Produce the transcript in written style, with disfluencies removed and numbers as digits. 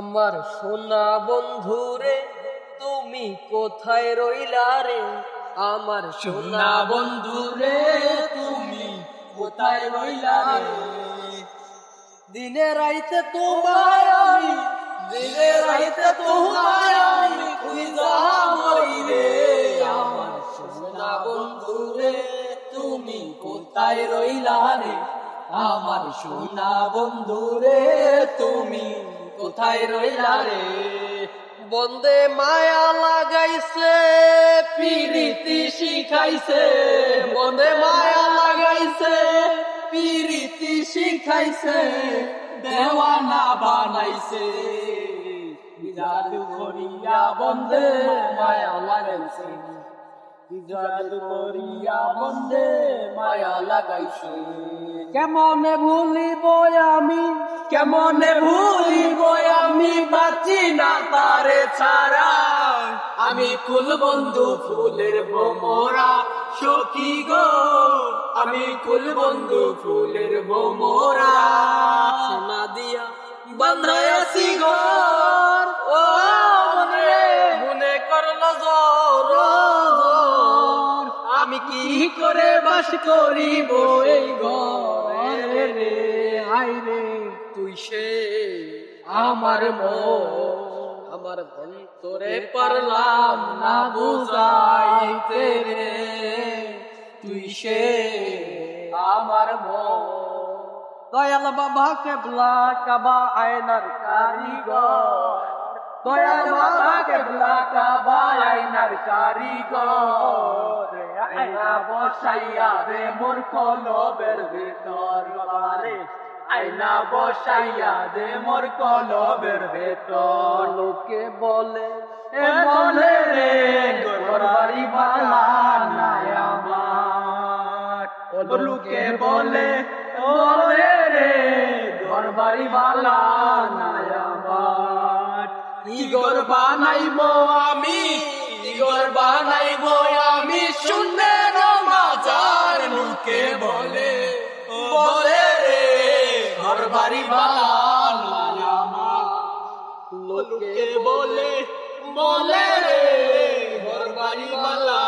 আমার সোনা বন্ধুরে তুমি কোথায় রইলা রে? আমার সোনা বন্ধুরে তুমি কোথায় রইলা রে? দিনে রাইতে তোমায় আমি, দিনে রাইতে তোমায় আমি খুঁজা মরি রে। আমার সোনা বন্ধুরে তুমি কোথায় রইলা রে? আমার সোনা বন্ধুরে তুমি কোথায় রইলা রে? বন্দে মায়া লাগাইছে, পিরিতি শিখাইছে, বন্দে মায়া লাগাইছে, পিরিতি শিখাইছে, দেওয়ানা বানাইছে। জাদু করিয়া বন্দে মায়া লাগাইছে, জাদু করিয়া বন্দে মায়া লাগাইছে। কেমনে ভুলিব আমি, কেমনে ভুলিব আমি, বাঁচি না তারে ছাড়া। আমি কুল বন্ধু ফুলের ভোমরা সখী গো, আমি কুল বন্ধু ফুলের ভোমরা। সোনা দিয়া বান্ধাইয়াছি ঘর, ও মনে মনে করলো জোর। আমি কি করে বাস করিব এই ঘরে রে? আই রে তুই সে আমার মন, আমার অন্তরে পারলাম না বুঝাইতে রে। তুই সে আমার মন। দয়াল বাবা কেবলা কাবা আয়নার কারিগর, দয়াল বাবা কেবলা কাবা আয়নার কারিগর। আয়না বসাইয়া দে মোর কলবের ভিতর রে, আয়না বসাইয়া দে মোর কলবের ভিতর। লোকে বলে বলে রে ঘর বাড়ি বালা নাই আমার, লোকে বলে বলে রে ঘর বাড়ি বালা নাই আমার। কি ঘর বানাইবো আমি, কি ঘর বানাইবো আমি, শূন্যের মাঝার। লোকে বলে বলে রে ঘর বাড়ি বালা নাই আমার, লোকে বলে বলে রে ঘর বাড়ি বালা